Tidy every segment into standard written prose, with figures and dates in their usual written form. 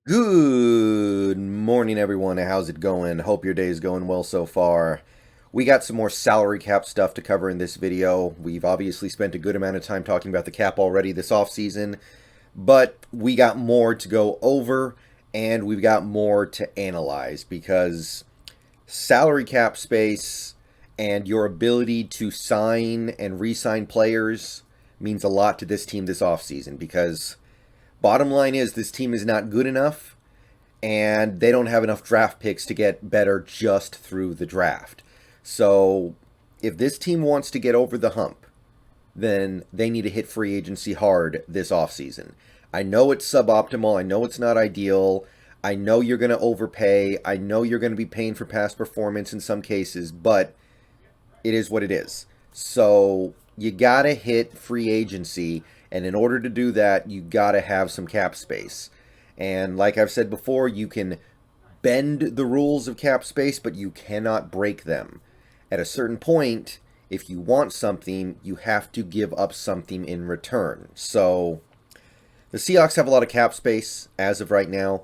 Good morning, everyone. How's it going? Hope your day is going well so far. We got some more salary cap stuff to cover in this video. We've obviously spent a good amount of time talking about the cap already this offseason, but we got more to go over and we've got more to analyze because salary cap space and your ability to sign and re-sign players means a lot to this team this offseason because bottom line is this team is not good enough and they don't have enough draft picks to get better just through the draft. So if this team wants to get over the hump, then they need to hit free agency hard this offseason. I know it's suboptimal. I know it's not ideal. I know you're going to overpay. I know you're going to be paying for past performance in some cases, but it is what it is. So you got to hit free agency. And in order to do that, you got to have some cap space. And like I've said before, you can bend the rules of cap space, but you cannot break them. At a certain point, if you want something, you have to give up something in return. So the Seahawks have a lot of cap space as of right now.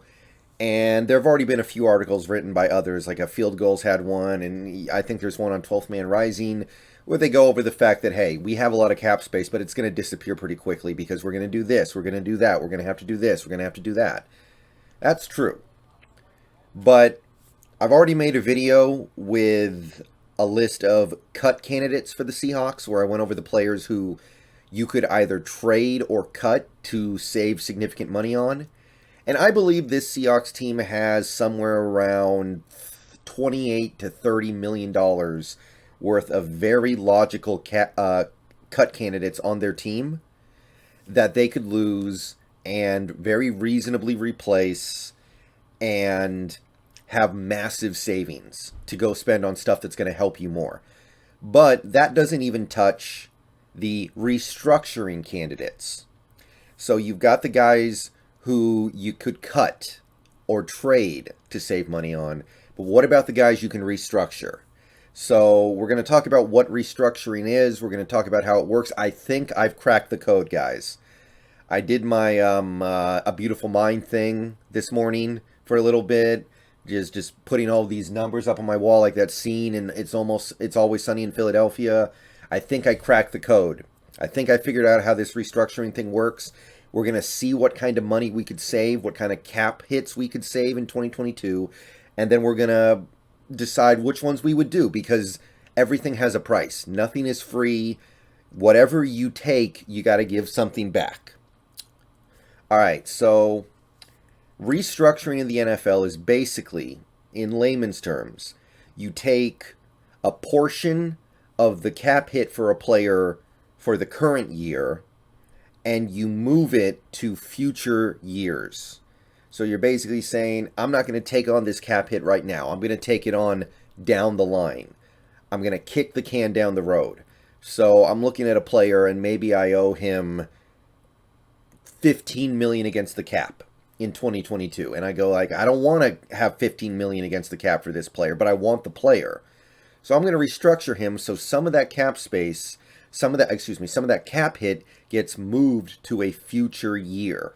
And there have already been a few articles written by others, like a Field Goals had one, and I think there's one on 12th Man Rising, where they go over the fact that, hey, we have a lot of cap space, but it's going to disappear pretty quickly because we're going to do this, we're going to do that, we're going to have to do this, we're going to have to do that. That's true. But I've already made a video with a list of cut candidates for the Seahawks where I went over the players who you could either trade or cut to save significant money on. And I believe this Seahawks team has somewhere around 28 to 30 million dollars worth of very logical cut candidates on their team that they could lose and very reasonably replace and have massive savings to go spend on stuff that's going to help you more. But that doesn't even touch the restructuring candidates. So you've got the guys who you could cut or trade to save money on. But what about the guys you can restructure? So we're going to talk about what restructuring is. We're going to talk about how it works. I think I've cracked the code, guys. I did my A Beautiful Mind thing this morning for a little bit. Just putting all these numbers up on my wall like that scene, and It's Always Sunny in Philadelphia. I think I cracked the code. I think I figured out how this restructuring thing works. We're going to see what kind of money we could save, what kind of cap hits we could save in 2022, and then we're going to decide which ones we would do because everything has a price. Nothing is free. Whatever you take, you got to give something back. All right, so restructuring in the NFL is basically, in layman's terms, you take a portion of the cap hit for a player for the current year and you move it to future years. So you're basically saying, I'm not going to take on this cap hit right now. I'm going to take it on down the line. I'm going to kick the can down the road. So I'm looking at a player and maybe I owe him 15 million against the cap in 2022, and I go like, I don't want to have 15 million against the cap for this player, but I want the player. So I'm going to restructure him so some of that cap space, some of that cap hit gets moved to a future year.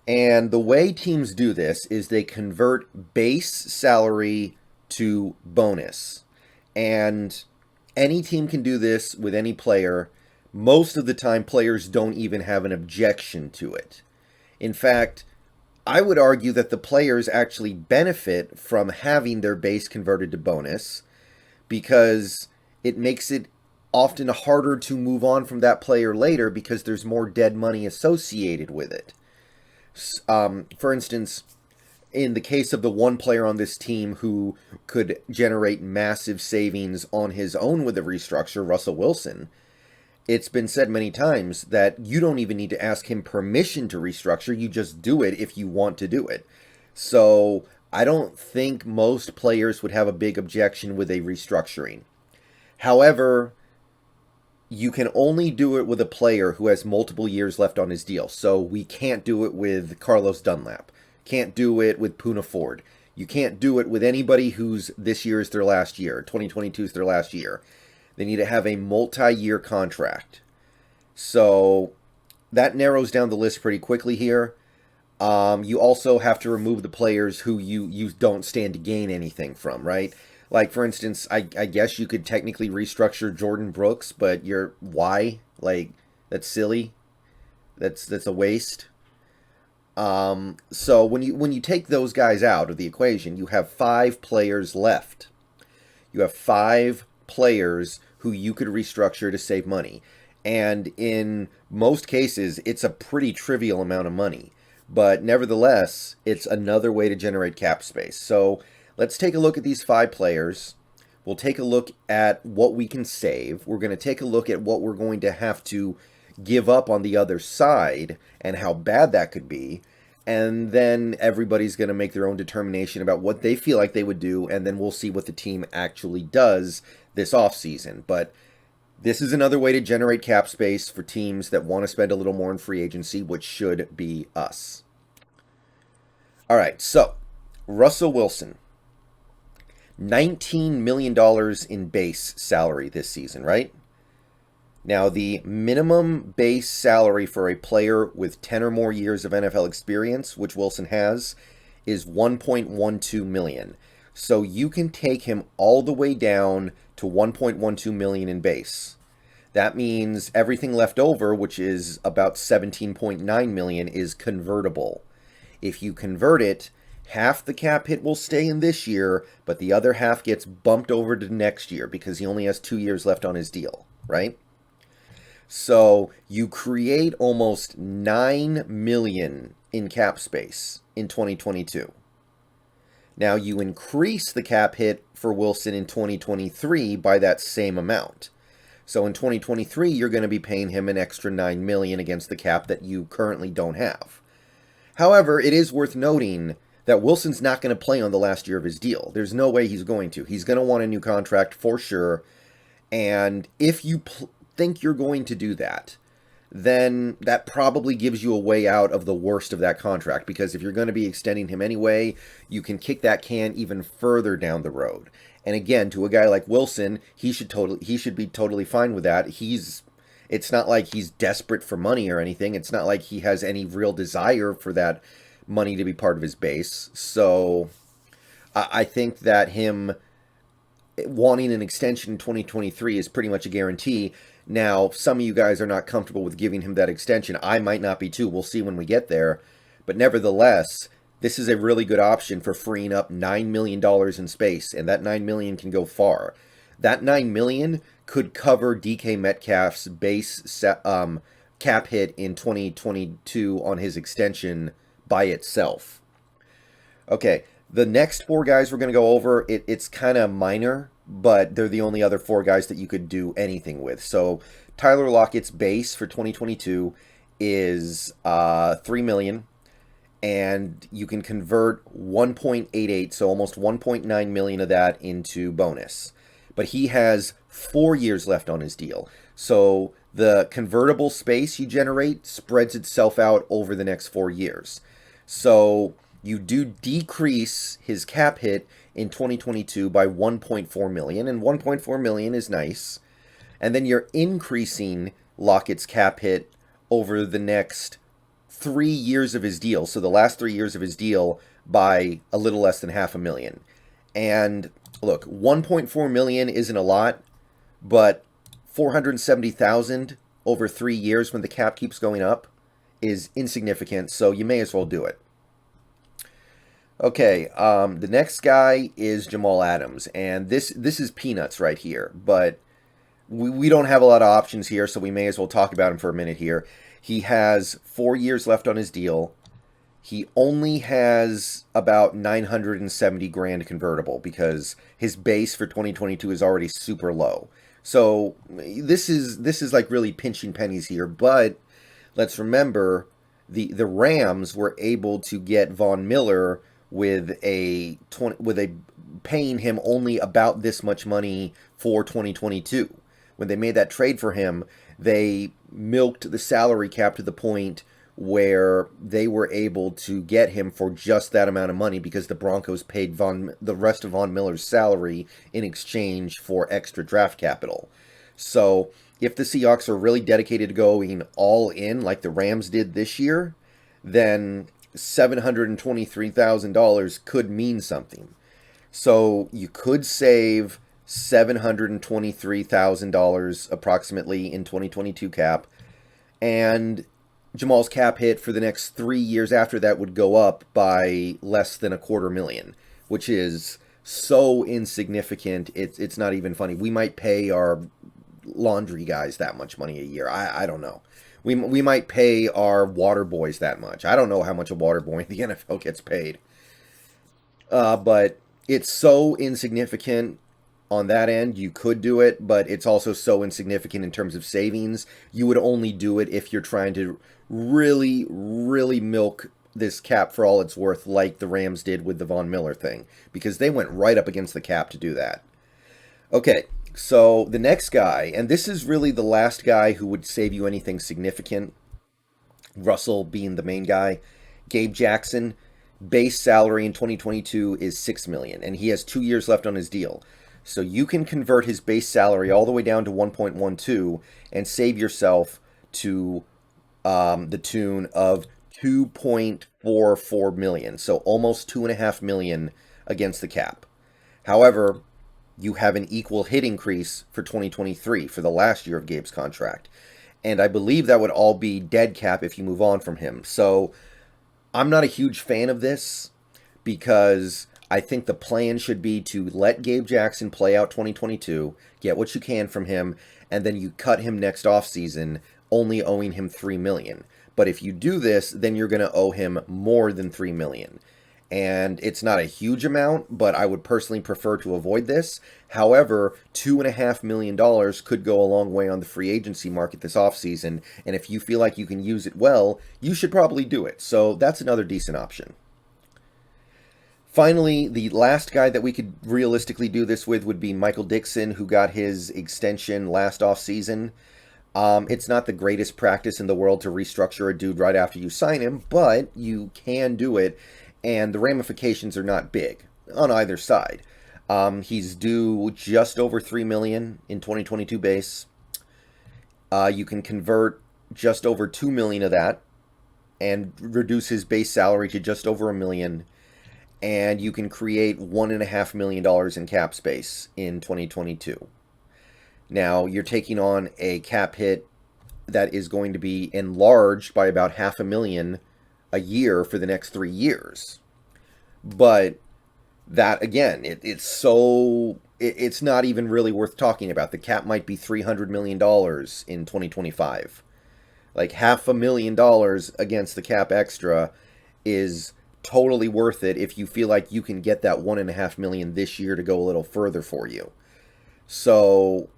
And the way teams do this is they convert base salary to bonus. And any team can do this with any player. Most of the time, players don't even have an objection to it. In fact, I would argue that the players actually benefit from having their base converted to bonus because it makes it often harder to move on from that player later because there's more dead money associated with it. For instance, in the case of the one player on this team who could generate massive savings on his own with a restructure, Russell Wilson, it's been said many times that you don't even need to ask him permission to restructure. You just do it if you want to do it. So I don't think most players would have a big objection with a restructuring. However, you can only do it with a player who has multiple years left on his deal. So we can't do it with Carlos Dunlap. Can't do it with Poona Ford. You can't do it with anybody whose this year is their last year. 2022 is their last year. They need to have a multi-year contract. So that narrows down the list pretty quickly here. You also have to remove the players who you don't stand to gain anything from, right? Like, for instance, I guess you could technically restructure Jordan Brooks, but why? Like, that's silly. That's a waste. So when you take those guys out of the equation, you have 5 players left. You have 5 players who you could restructure to save money. And in most cases, it's a pretty trivial amount of money. But nevertheless, it's another way to generate cap space. So let's take a look at these 5 players. We'll take a look at what we can save. We're going to take a look at what we're going to have to give up on the other side and how bad that could be. And then everybody's going to make their own determination about what they feel like they would do, and then we'll see what the team actually does this offseason. But this is another way to generate cap space for teams that want to spend a little more in free agency, which should be us. All right, so Russell Wilson, $19 million in base salary this season, right? Now, the minimum base salary for a player with 10 or more years of NFL experience, which Wilson has, is $1.12 million. So you can take him all the way down to $1.12 million in base. That means everything left over, which is about $17.9 million, is convertible. If you convert it, half the cap hit will stay in this year, but the other half gets bumped over to next year because he only has 2 years left on his deal, right? So you create almost $9 million in cap space in 2022. Now you increase the cap hit for Wilson in 2023 by that same amount. So in 2023, you're going to be paying him an extra $9 million against the cap that you currently don't have. However, it is worth noting that Wilson's not going to play on the last year of his deal. There's no way he's going to. He's going to want a new contract for sure. And if you think you're going to do that, then that probably gives you a way out of the worst of that contract, because if you're going to be extending him anyway, you can kick that can even further down the road. And again, to a guy like Wilson, he should be totally fine with that. It's not like he's desperate for money or anything. It's not like he has any real desire for that money to be part of his base. So I think that him wanting an extension in 2023 is pretty much a guarantee. Now, some of you guys are not comfortable with giving him that extension. I might not be too. We'll see when we get there. But nevertheless, this is a really good option for freeing up $9 million in space, and that $9 million can go far. That $9 million could cover DK Metcalf's base cap hit in 2022 on his extension by itself. Okay, the next 4 guys we're going to go over, it's kind of minor, but they're the only other 4 guys that you could do anything with. So Tyler Lockett's base for 2022 is $3 million, and you can convert 1.88, so almost 1.9 million of that into bonus. But he has 4 years left on his deal. So the convertible space you generate spreads itself out over the next 4 years. So you do decrease his cap hit in 2022 by 1.4 million, and 1.4 million is nice. And then you're increasing Lockett's cap hit over the next 3 years of his deal, so the last 3 years of his deal, by a little less than $500,000. And look, 1.4 million isn't a lot, but 470,000 over 3 years when the cap keeps going up is insignificant, so you may as well do it. Okay, the next guy is Jamal Adams, and this is peanuts right here, but we don't have a lot of options here, so we may as well talk about him for a minute here. He has 4 years left on his deal. He only has about 970 grand convertible because his base for 2022 is already super low. So this is like really pinching pennies here, but let's remember the Rams were able to get Von Miller with a paying him only about this much money for 2022. When they made that trade for him, they milked the salary cap to the point where they were able to get him for just that amount of money because the Broncos paid the rest of Von Miller's salary in exchange for extra draft capital. So if the Seahawks are really dedicated to going all in like the Rams did this year, then $723,000 could mean something. So you could save $723,000 approximately in 2022 cap, and Jamal's cap hit for the next 3 years after that would go up by less than a quarter million, which is so insignificant. It's not even funny. We might pay our laundry guys that much money a year. I don't know. We might pay our water boys that much. I don't know how much a water boy in the NFL gets paid. But it's so insignificant on that end. You could do it, but it's also so insignificant in terms of savings. You would only do it if you're trying to really, really milk this cap for all it's worth, like the Rams did with the Von Miller thing, because they went right up against the cap to do that. Okay, so the next guy, and this is really the last guy who would save you anything significant, Russell being the main guy, Gabe Jackson. Base salary in 2022 is $6 million, and he has 2 years left on his deal. So you can convert his base salary all the way down to 1.12 and save yourself to the tune of 2.44 million. So almost 2.5 million against the cap. However, you have an equal hit increase for 2023 for the last year of Gabe's contract. And I believe that would all be dead cap if you move on from him. So I'm not a huge fan of this because I think the plan should be to let Gabe Jackson play out 2022, get what you can from him, and then you cut him next offseason, only owing him $3 million. But if you do this, then you're going to owe him more than $3 million. And it's not a huge amount, but I would personally prefer to avoid this. However, $2.5 million could go a long way on the free agency market this offseason, and if you feel like you can use it well, you should probably do it. So that's another decent option. Finally, the last guy that we could realistically do this with would be Michael Dixon, who got his extension last offseason. It's not the greatest practice in the world to restructure a dude right after you sign him, but you can do it, and the ramifications are not big on either side. He's due just over $3 million in 2022 base. You can convert just over $2 million of that and reduce his base salary to just over $1 million, and you can create $1.5 million in cap space in 2022. Now, you're taking on a cap hit that is going to be enlarged by about $500,000 a year for the next 3 years. But that, again, it's not even really worth talking about. The cap might be $300 million in 2025. Like $500,000 against the cap extra is totally worth it if you feel like you can get that $1.5 million this year to go a little further for you. So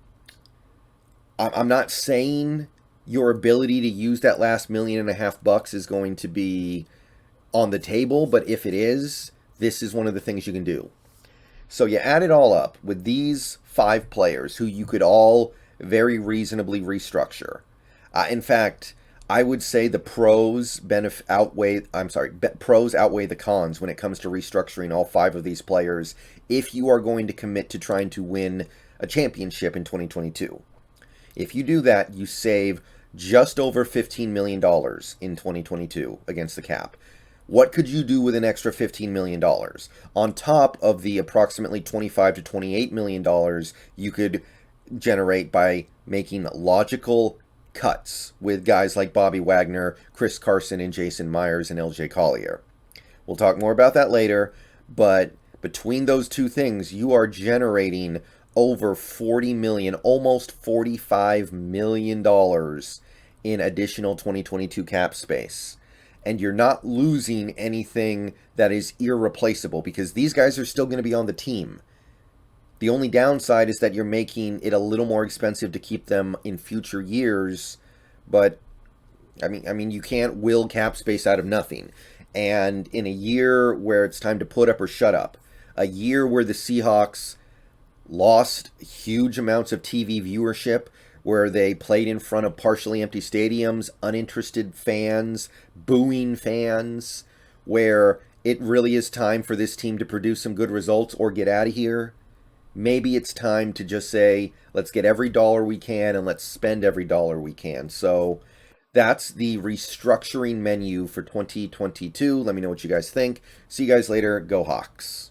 I'm not saying your ability to use that last $1.5 million is going to be on the table, but if it is, this is one of the things you can do. So you add it all up with these 5 players who you could all very reasonably restructure. In fact, I would say the pros outweigh the cons when it comes to restructuring all 5 of these players if you are going to commit to trying to win a championship in 2022. If you do that, you save just over $15 million in 2022 against the cap. What could you do with an extra $15 million? On top of the approximately $25 to $28 million you could generate by making logical cuts with guys like Bobby Wagner, Chris Carson, and Jason Myers and LJ Collier. We'll talk more about that later, but between those two things, you are generating over $40 million, almost $45 million in additional 2022 cap space. And you're not losing anything that is irreplaceable because these guys are still going to be on the team. The only downside is that you're making it a little more expensive to keep them in future years, but I mean you can't will cap space out of nothing. And in a year where it's time to put up or shut up, a year where the Seahawks lost huge amounts of TV viewership, where they played in front of partially empty stadiums, uninterested fans, booing fans, where it really is time for this team to produce some good results or get out of here. Maybe it's time to just say, let's get every dollar we can and let's spend every dollar we can. So That's the restructuring menu for 2022. Let me know what you guys think. See you guys later. Go Hawks.